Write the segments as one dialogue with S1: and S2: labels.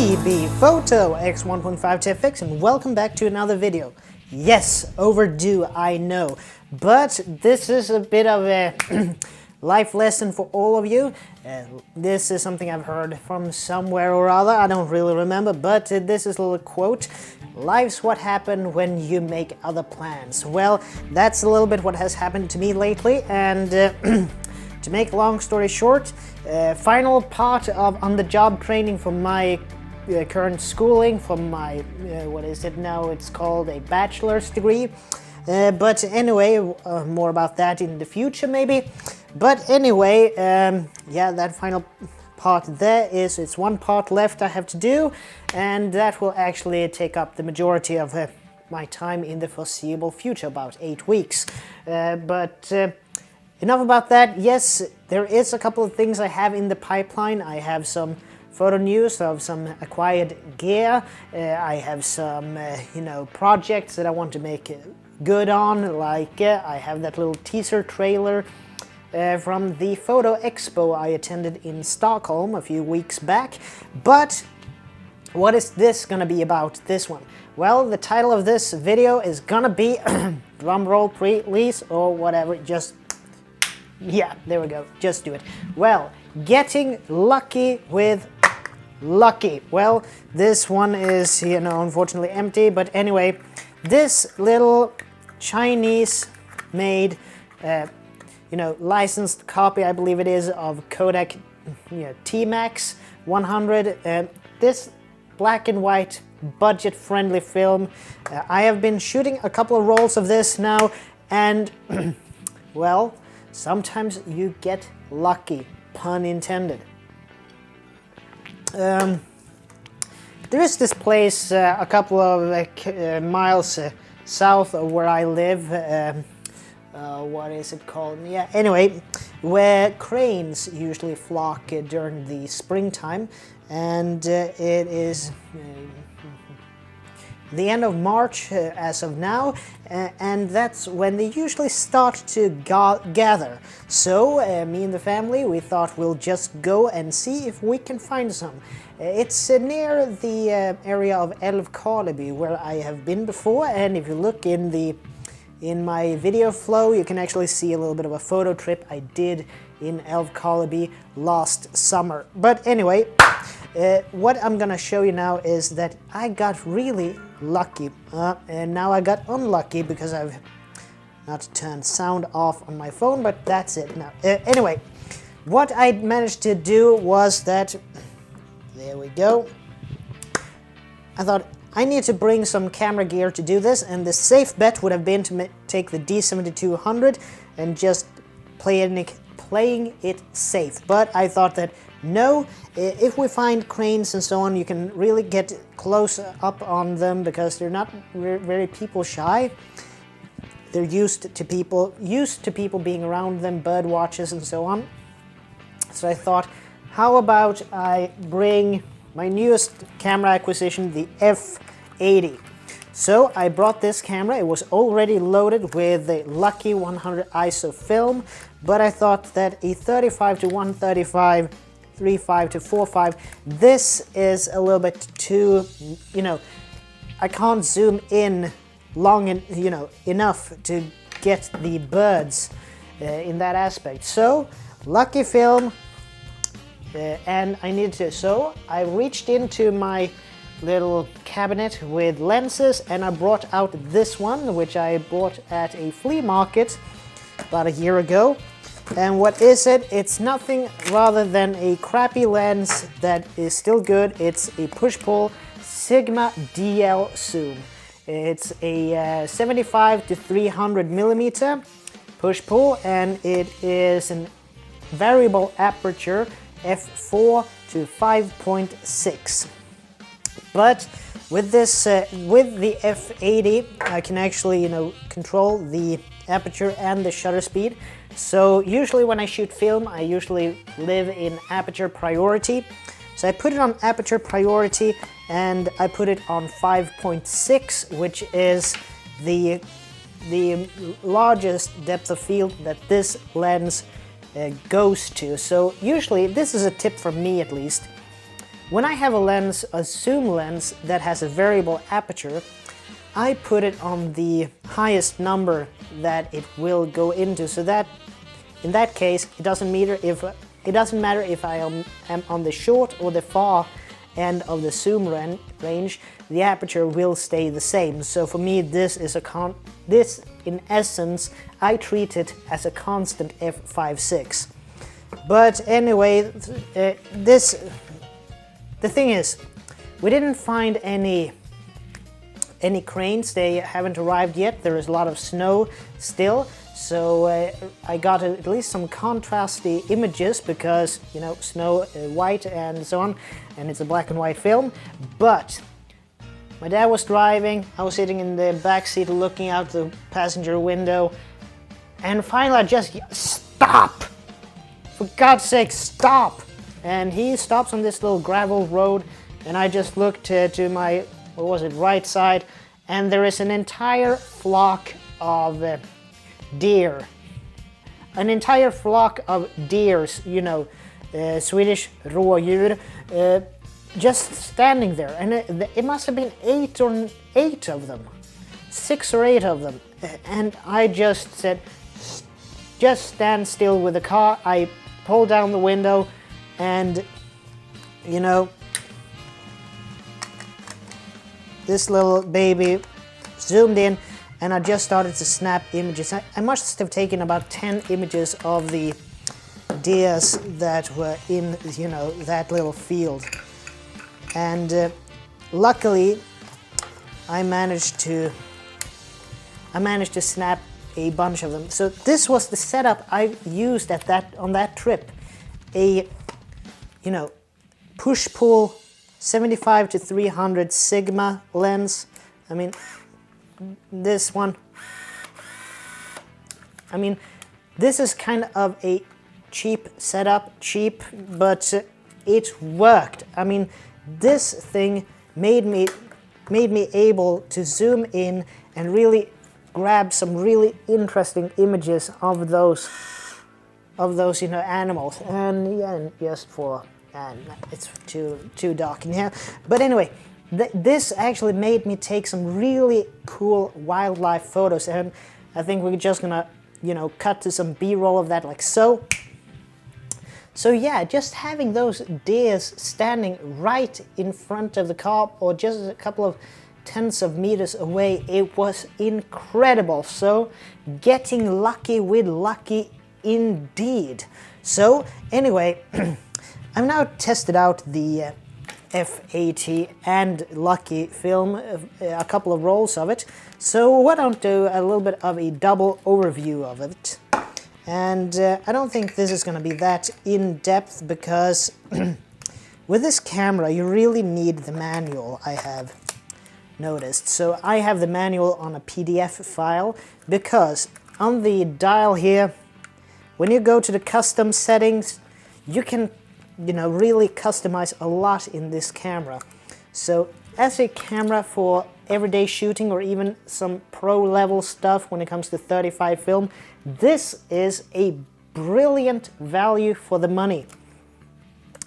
S1: T.B.Photo X 1.5 TFX, and welcome back to another video. Yes, overdue, I know, but this is a bit of a life lesson for all of you. This is something I've heard from somewhere or other, I don't really remember, but this is a little quote. Life's what happened when you make other plans. Well, that's a little bit what has happened to me lately, and to make a long story short, final part of on-the-job training for my current schooling, for my, what is it now, it's called a bachelor's degree. But anyway, more about that in the future maybe. But anyway, yeah, that final part there is, it's one part left I have to do, and that will actually take up the majority of my time in the foreseeable future, about 8 weeks. Enough about that. Yes, there is a couple of things I have in the pipeline. I have some photo news of some acquired gear. I have some, projects that I want to make good on. Like I have that little teaser trailer from the photo expo I attended in Stockholm a few weeks back. But what is this gonna be about, this one? Well, the title of this video is gonna be drum roll please, or whatever, just yeah, there we go, just do it. Well, getting lucky with Lucky. Well, this one is, unfortunately empty, but anyway, this little Chinese made, licensed copy, I believe it is, of Kodak T-Max 100. This black and white budget-friendly film. I have been shooting a couple of rolls of this now, and well, sometimes you get lucky, pun intended. There is this place a couple of miles south of where I live, what is it called? Yeah, anyway, where cranes usually flock during the springtime, and it is the end of March as of now, and that's when they usually start to gather. So me and the family, we thought we'll just go and see if we can find some. It's near the area of Älvkarleby where I have been before, and if you look in my video flow, you can actually see a little bit of a photo trip I did in Älvkarleby last summer. But anyway, what I'm gonna show you now is that I got really lucky, and now I got unlucky because I've not turned sound off on my phone, but that's it now. Anyway, what I managed to do was that, there we go, I thought I need to bring some camera gear to do this, and the safe bet would have been to take the D7200 and just playing it safe. But I thought that no, if we find cranes and so on, you can really get close up on them because they're not very people shy. They're used to people being around them, bird watchers and so on. So I thought, how about I bring my newest camera acquisition, the F80. So I brought this camera. It was already loaded with the Lucky 100 ISO film, but I thought that a 35 to 135, 3.5 to 4.5, this is a little bit too, I can't zoom in long and, enough to get the birds in that aspect. So, Lucky film, and I needed to, so I reached into my little cabinet with lenses and I brought out this one, which I bought at a flea market about a year ago. And what is it? It's nothing rather than a crappy lens that is still good. It's a push-pull Sigma DL zoom. It's a 75 to 300 millimeter push-pull, and it is a variable aperture f4 to 5.6. But with this, with the F80, I can actually, control the aperture and the shutter speed. So usually when I shoot film, I usually live in aperture priority. So I put it on aperture priority and I put it on 5.6, which is the largest depth of field that this lens goes to. So usually, this is a tip from me at least, when I have a lens, a zoom lens that has a variable aperture, I put it on the highest number that it will go into, so that in that case it doesn't matter if I am on the short or the far end of the zoom range, the aperture will stay the same. So for me, this is this in essence I treat it as a constant f/5.6. But anyway, the thing is, we didn't find any cranes. They haven't arrived yet. There is a lot of snow still, so I got at least some contrasty images because, you know, snow, white and so on, and it's a black and white film. But my dad was driving, I was sitting in the back seat looking out the passenger window, and finally I just stop! For God's sake, stop! And he stops on this little gravel road, and I just looked to my, what was it, right side, and there is an entire flock of deer. An entire flock of deers, you know, Swedish rådjur, just standing there. And it must have been eight of them, 6 or 8 of them. And I just said, just stand still with the car. I pulled down the window, and, you know, this little baby zoomed in, and I just started to snap images. I must have taken about 10 images of the deers that were in, you know, that little field. And luckily, I managed to snap a bunch of them. So this was the setup I used on that trip. A, you know, push-pull 75 to 300 Sigma lens. I mean, this one. I mean, this is kind of a cheap setup, but it worked. I mean, this thing made me able to zoom in and really grab some really interesting images of those, you know, animals. And yeah, just for, and it's too dark in here. But anyway, this actually made me take some really cool wildlife photos, and I think we're just gonna, you know, cut to some B-roll of that, like so. So yeah, just having those deers standing right in front of the car, or just a couple of tens of meters away, it was incredible. So getting lucky with lucky indeed. So anyway, I've now tested out the F80 and Lucky film, a couple of rolls of it. So why don't do a little bit of a double overview of it. And I don't think this is going to be that in-depth because with this camera you really need the manual, I have noticed. So I have the manual on a PDF file because on the dial here, when you go to the custom settings, you can, you know, really customize a lot in this camera. So as a camera for everyday shooting or even some pro level stuff when it comes to 35 film, this is a brilliant value for the money.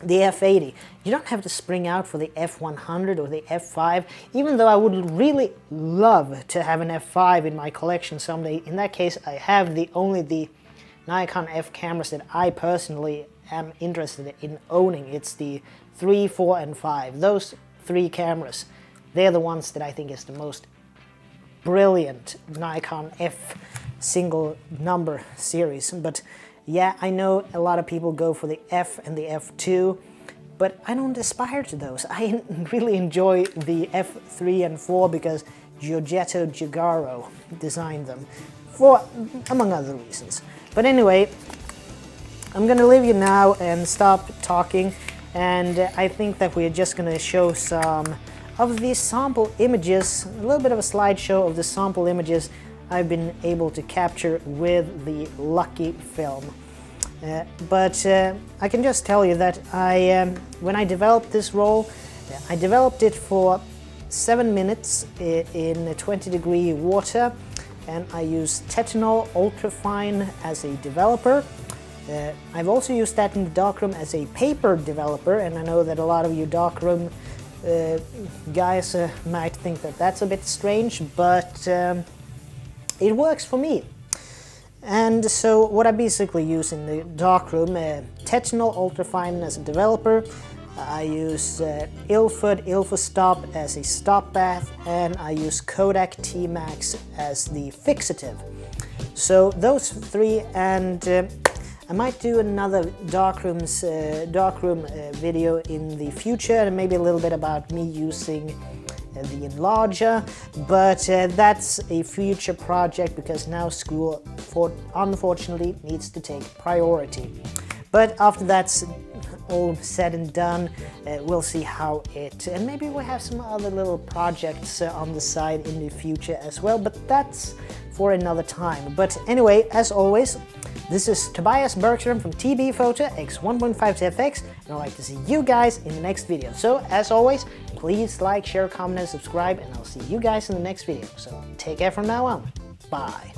S1: The F80. You don't have to spring out for the F100 or the F5, even though I would really love to have an F5 in my collection someday. In that case, I have only the Nikon F cameras that I personally am interested in owning. It's the 3, 4, and 5. Those 3 cameras, they're the ones that I think is the most brilliant Nikon F single number series. But yeah, I know a lot of people go for the F and the F2, but I don't aspire to those. I really enjoy the F3 and 4 because Giorgetto Giugiaro designed them, for among other reasons. But anyway, I'm gonna leave you now and stop talking, and I think that we're just gonna show some of these sample images, a little bit of a slideshow of the sample images I've been able to capture with the Lucky film. But I can just tell you that when I developed this roll, I developed it for 7 minutes in 20-degree water, and I used Tetanol Ultrafine as a developer. I've also used that in the darkroom as a paper developer, and I know that a lot of you darkroom guys might think that that's a bit strange, but it works for me. And so what I basically use in the darkroom, Tetanol Ultrafine as a developer, I use Ilford Ilfostop as a stop bath, and I use Kodak T-Max as the fixative. So those three, and I might do another darkroom video in the future, and maybe a little bit about me using the enlarger, but that's a future project because now school unfortunately needs to take priority. But after that's all said and done, we'll see how and maybe we'll have some other little projects on the side in the future as well, but that's for another time. But anyway, as always, this is Tobias Bergström from T.B.Photo X1.5TFX, and I'd like to see you guys in the next video. So as always, please like, share, comment, and subscribe, and I'll see you guys in the next video. So take care from now on. Bye.